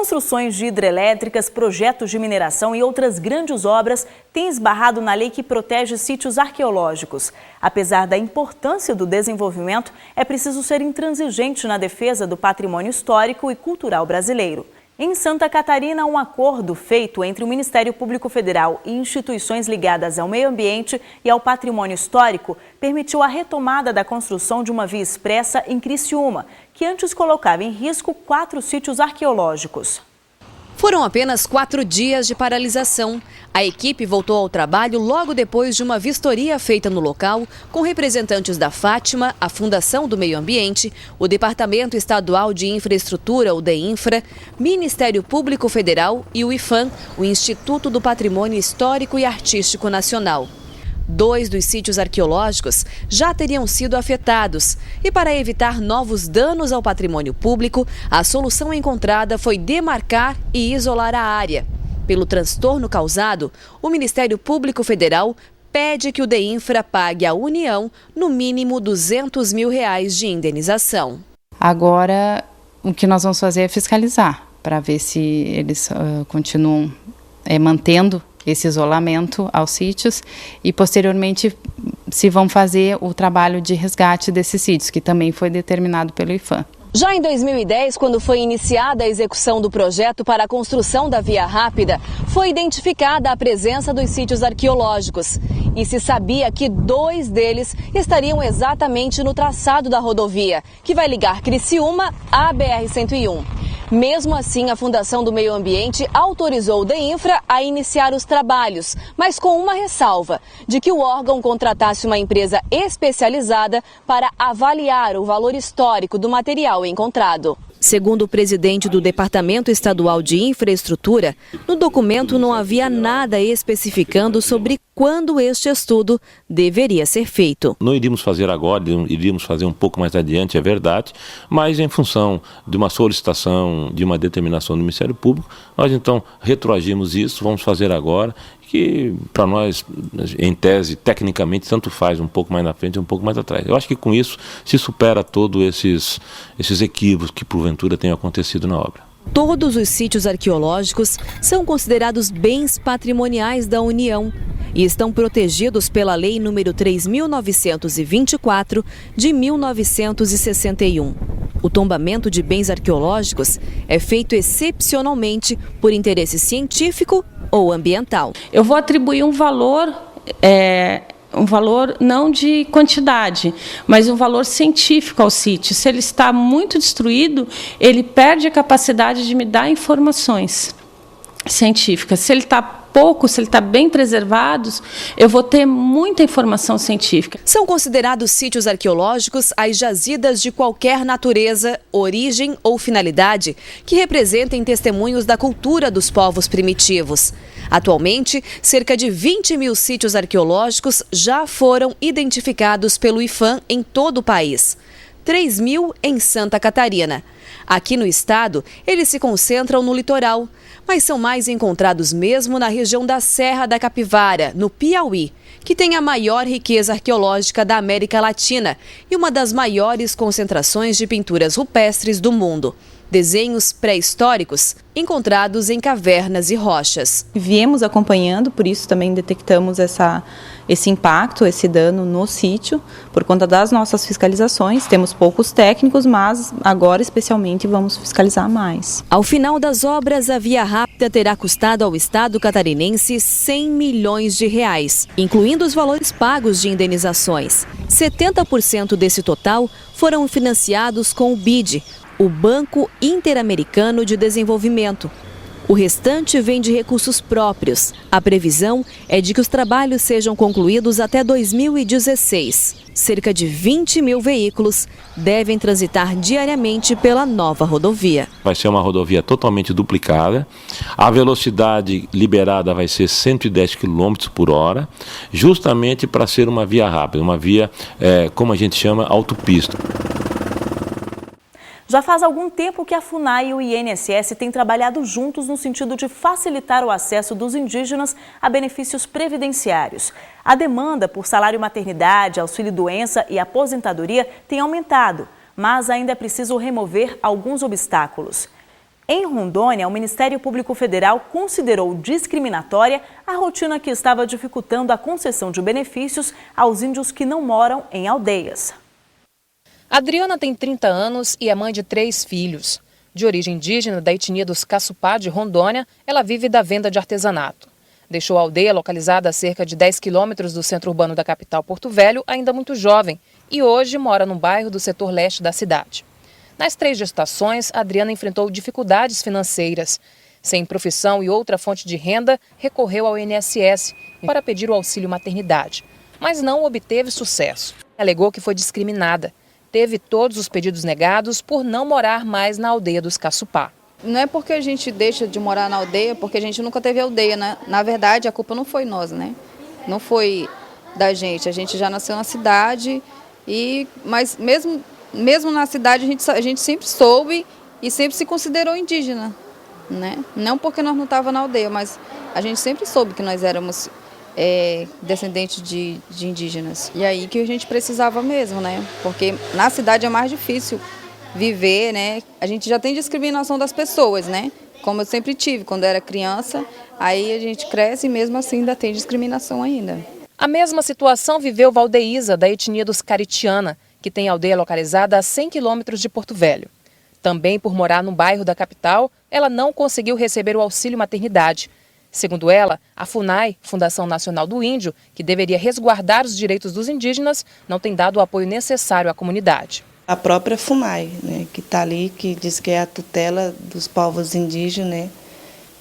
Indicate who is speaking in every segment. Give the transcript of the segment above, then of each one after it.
Speaker 1: Construções de hidrelétricas, projetos de mineração e outras grandes obras têm esbarrado na lei que protege sítios arqueológicos. Apesar da importância do desenvolvimento, é preciso ser intransigente na defesa do patrimônio histórico e cultural brasileiro. Em Santa Catarina, um acordo feito entre o Ministério Público Federal e instituições ligadas ao meio ambiente e ao patrimônio histórico permitiu a retomada da construção de uma via expressa em Criciúma, que antes colocava em risco 4 sítios arqueológicos.
Speaker 2: Foram apenas 4 dias de paralisação. A equipe voltou ao trabalho logo depois de uma vistoria feita no local, com representantes da Fátima, a Fundação do Meio Ambiente, o Departamento Estadual de Infraestrutura, o DEINFRA, Ministério Público Federal e o IPHAN, o Instituto do Patrimônio Histórico e Artístico Nacional. 2 dos sítios arqueológicos já teriam sido afetados e, para evitar novos danos ao patrimônio público, a solução encontrada foi demarcar e isolar a área. Pelo transtorno causado, o Ministério Público Federal pede que o DEINFRA pague à União no mínimo R$200 mil de indenização.
Speaker 3: Agora, o que nós vamos fazer é fiscalizar para ver se eles continuam mantendo esse isolamento aos sítios e, posteriormente, se vão fazer o trabalho de resgate desses sítios, que também foi determinado pelo IPHAN.
Speaker 2: Já em 2010, quando foi iniciada a execução do projeto para a construção da Via Rápida, foi identificada a presença dos sítios arqueológicos. E se sabia que 2 deles estariam exatamente no traçado da rodovia, que vai ligar Criciúma à BR-101. Mesmo assim, a Fundação do Meio Ambiente autorizou o DEINFRA a iniciar os trabalhos, mas com uma ressalva, de que o órgão contratasse uma empresa especializada para avaliar o valor histórico do material encontrado. Segundo o presidente do Departamento Estadual de Infraestrutura, no documento não havia nada especificando sobre quando este estudo deveria ser feito.
Speaker 4: Não iríamos fazer agora, iríamos fazer um pouco mais adiante, é verdade, mas em função de uma solicitação, de uma determinação do Ministério Público, nós então retroagimos isso, vamos fazer agora, que para nós, em tese, tecnicamente, tanto faz um pouco mais na frente e um pouco mais atrás. Eu acho que com isso se supera todos esses equívocos que porventura tenham acontecido na obra.
Speaker 2: Todos os sítios arqueológicos são considerados bens patrimoniais da União e estão protegidos pela Lei nº 3.924, de 1961. O tombamento de bens arqueológicos é feito excepcionalmente por interesse científico ou ambiental.
Speaker 5: Eu vou atribuir um valor não de quantidade, mas um valor científico ao sítio. Se ele está muito destruído, ele perde a capacidade de me dar informações científicas. Se ele está pouco, se ele está bem preservado, eu vou ter muita informação científica.
Speaker 2: São considerados sítios arqueológicos as jazidas de qualquer natureza, origem ou finalidade que representem testemunhos da cultura dos povos primitivos. Atualmente, cerca de 20 mil sítios arqueológicos já foram identificados pelo IPHAN em todo o país. 3 mil em Santa Catarina. Aqui no estado, eles se concentram no litoral, mas são mais encontrados mesmo na região da Serra da Capivara, no Piauí, que tem a maior riqueza arqueológica da América Latina e uma das maiores concentrações de pinturas rupestres do mundo. Desenhos pré-históricos encontrados em cavernas e rochas.
Speaker 6: Viemos acompanhando, por isso também detectamos esse impacto, esse dano no sítio, por conta das nossas fiscalizações. Temos poucos técnicos, mas agora especialmente vamos fiscalizar mais.
Speaker 2: Ao final das obras, a Via Rápida terá custado ao Estado catarinense R$100 milhões, incluindo os valores pagos de indenizações. 70% desse total foram financiados com o BID, o Banco Interamericano de Desenvolvimento. O restante vem de recursos próprios. A previsão é de que os trabalhos sejam concluídos até 2016. Cerca de 20 mil veículos devem transitar diariamente pela nova rodovia.
Speaker 4: Vai ser uma rodovia totalmente duplicada. A velocidade liberada vai ser 110 km por hora, justamente para ser uma via rápida, uma via, como a gente chama, autopista.
Speaker 1: Já faz algum tempo que a FUNAI e o INSS têm trabalhado juntos no sentido de facilitar o acesso dos indígenas a benefícios previdenciários. A demanda por salário maternidade, auxílio-doença e aposentadoria tem aumentado, mas ainda é preciso remover alguns obstáculos. Em Rondônia, o Ministério Público Federal considerou discriminatória a rotina que estava dificultando a concessão de benefícios aos índios que não moram em aldeias.
Speaker 7: Adriana tem 30 anos e é mãe de 3 filhos. De origem indígena da etnia dos Caçupá de Rondônia, ela vive da venda de artesanato. Deixou a aldeia, localizada a cerca de 10 quilômetros do centro urbano da capital Porto Velho, ainda muito jovem, e hoje mora num bairro do setor leste da cidade. Nas 3 gestações, Adriana enfrentou dificuldades financeiras. Sem profissão e outra fonte de renda, recorreu ao INSS para pedir o auxílio maternidade, mas não obteve sucesso. Alegou que foi discriminada. Teve todos os pedidos negados por não morar mais na aldeia dos Caçupá.
Speaker 8: Não é porque a gente deixa de morar na aldeia, porque a gente nunca teve aldeia, né? Na verdade, a culpa não foi nossa, né? Não foi da gente. A gente já nasceu na cidade, mas mesmo na cidade a gente sempre soube e sempre se considerou indígena, né? Não porque nós não estávamos na aldeia, mas a gente sempre soube que nós éramos descendentes de indígenas. E aí que a gente precisava mesmo, né? Porque na cidade é mais difícil viver, né? A gente já tem discriminação das pessoas, né? Como eu sempre tive quando eu era criança, aí a gente cresce e mesmo assim ainda tem discriminação ainda.
Speaker 7: A mesma situação viveu Valdeísa, da etnia dos Caritiana, que tem aldeia localizada a 100 quilômetros de Porto Velho. Também por morar no bairro da capital, ela não conseguiu receber o auxílio maternidade. Segundo ela, a FUNAI, Fundação Nacional do Índio, que deveria resguardar os direitos dos indígenas, não tem dado o apoio necessário à comunidade.
Speaker 9: A própria FUNAI, né, que está ali, que diz que é a tutela dos povos indígenas, né,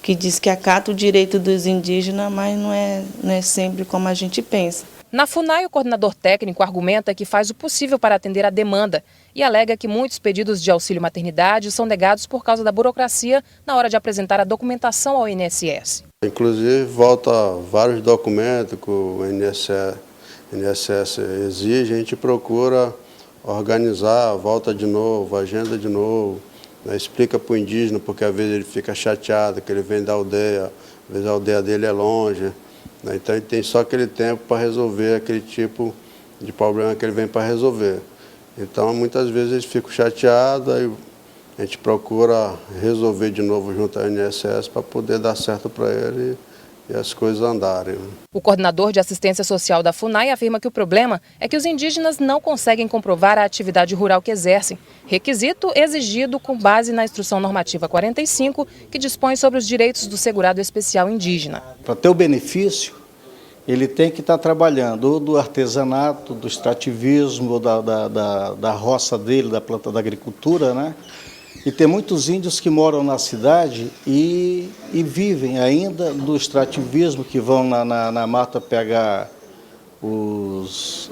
Speaker 9: que diz que acata o direito dos indígenas, mas não é sempre como a gente pensa.
Speaker 7: Na FUNAI, o coordenador técnico argumenta que faz o possível para atender a demanda e alega que muitos pedidos de auxílio maternidade são negados por causa da burocracia na hora de apresentar a documentação ao INSS.
Speaker 10: Inclusive, volta vários documentos que o INSS exige, a gente procura organizar, volta de novo, agenda de novo, né, explica para o indígena, porque às vezes ele fica chateado, que ele vem da aldeia, às vezes a aldeia dele é longe, né, então ele tem só aquele tempo para resolver aquele tipo de problema que ele vem para resolver. Então, muitas vezes eles ficam chateados, aí a gente procura resolver de novo junto ao INSS para poder dar certo para ele e as coisas andarem.
Speaker 7: O coordenador de assistência social da FUNAI afirma que o problema é que os indígenas não conseguem comprovar a atividade rural que exercem, requisito exigido com base na Instrução Normativa 45, que dispõe sobre os direitos do segurado especial indígena.
Speaker 11: Para ter o benefício, ele tem que estar trabalhando ou do artesanato, do extrativismo, ou da roça dele, da planta da agricultura, né? E tem muitos índios que moram na cidade e vivem ainda do extrativismo, que vão na mata pegar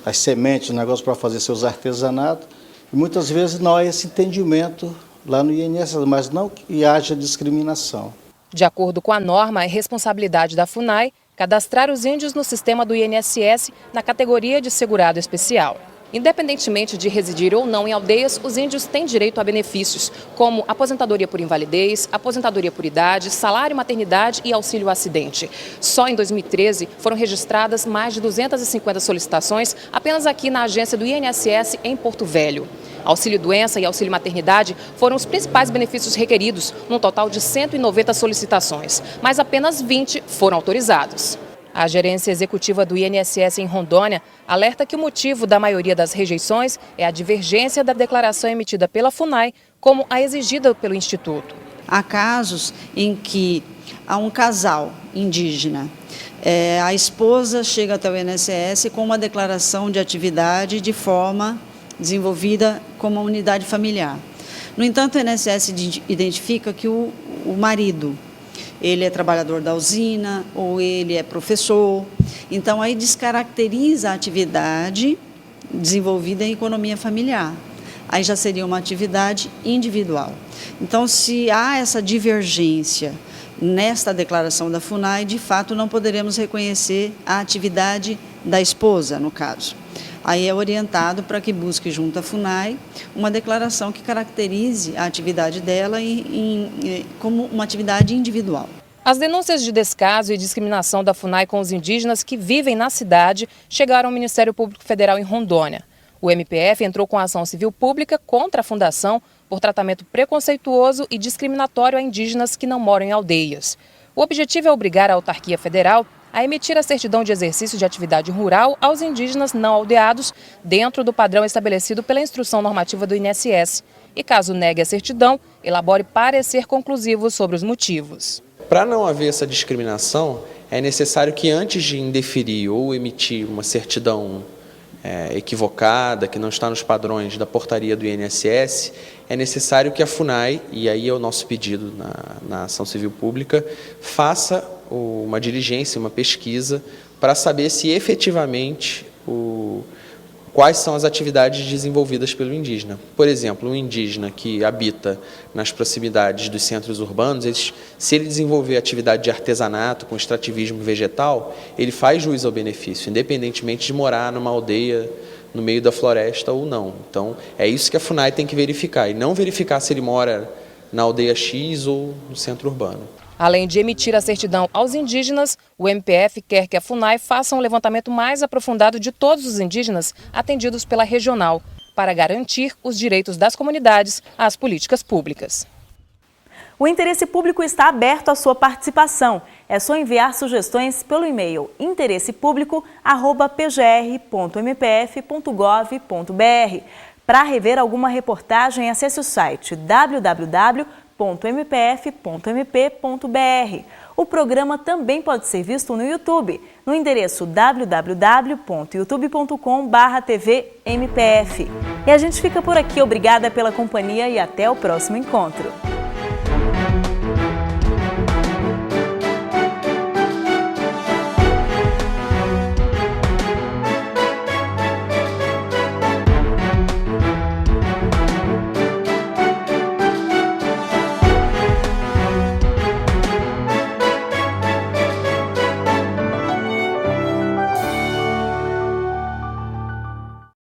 Speaker 11: as sementes, o negócio para fazer seus artesanatos. E muitas vezes não há esse entendimento lá no INSS, mas não que haja discriminação.
Speaker 7: De acordo com a norma, é responsabilidade da FUNAI cadastrar os índios no sistema do INSS na categoria de segurado especial. Independentemente de residir ou não em aldeias, os índios têm direito a benefícios, como aposentadoria por invalidez, aposentadoria por idade, salário maternidade e auxílio acidente. Só em 2013 foram registradas mais de 250 solicitações apenas aqui na agência do INSS em Porto Velho. Auxílio doença e auxílio maternidade foram os principais benefícios requeridos, num total de 190 solicitações, mas apenas 20 foram autorizados. A gerência executiva do INSS em Rondônia alerta que o motivo da maioria das rejeições é a divergência da declaração emitida pela FUNAI como a exigida pelo Instituto.
Speaker 12: Há casos em que há um casal indígena, a esposa chega até o INSS com uma declaração de atividade de forma desenvolvida como uma unidade familiar. No entanto, o INSS identifica que o marido, ele é trabalhador da usina ou ele é professor. Então, aí descaracteriza a atividade desenvolvida em economia familiar. Aí já seria uma atividade individual. Então, se há essa divergência nesta declaração da FUNAI, de fato não poderemos reconhecer a atividade da esposa, no caso. Aí é orientado para que busque junto à FUNAI uma declaração que caracterize a atividade dela como uma atividade individual.
Speaker 7: As denúncias de descaso e discriminação da FUNAI com os indígenas que vivem na cidade chegaram ao Ministério Público Federal em Rondônia. O MPF entrou com a ação civil pública contra a fundação por tratamento preconceituoso e discriminatório a indígenas que não moram em aldeias. O objetivo é obrigar a autarquia federal a emitir a certidão de exercício de atividade rural aos indígenas não aldeados dentro do padrão estabelecido pela instrução normativa do INSS. E caso negue a certidão, elabore parecer conclusivo sobre os motivos.
Speaker 13: Para não haver essa discriminação, é necessário que antes de indeferir ou emitir uma certidão equivocada, que não está nos padrões da portaria do INSS, é necessário que a FUNAI, e aí é o nosso pedido na ação civil pública, faça uma diligência, uma pesquisa, para saber se efetivamente quais são as atividades desenvolvidas pelo indígena. Por exemplo, um indígena que habita nas proximidades dos centros urbanos, se ele desenvolver atividade de artesanato com extrativismo vegetal, ele faz jus ao benefício, independentemente de morar numa aldeia no meio da floresta ou não. Então, é isso que a FUNAI tem que verificar, e não verificar se ele mora na aldeia X ou no centro urbano.
Speaker 7: Além de emitir a certidão aos indígenas, o MPF quer que a FUNAI faça um levantamento mais aprofundado de todos os indígenas atendidos pela regional, para garantir os direitos das comunidades às políticas públicas.
Speaker 1: O interesse público está aberto à sua participação. É só enviar sugestões pelo e-mail interessepublico@pgr.mpf.gov.br. Para rever alguma reportagem, acesse o site www.mpf.mp.br. O programa também pode ser visto no YouTube, no endereço www.youtube.com/tvmpf. E a gente fica por aqui. Obrigada pela companhia e até o próximo encontro.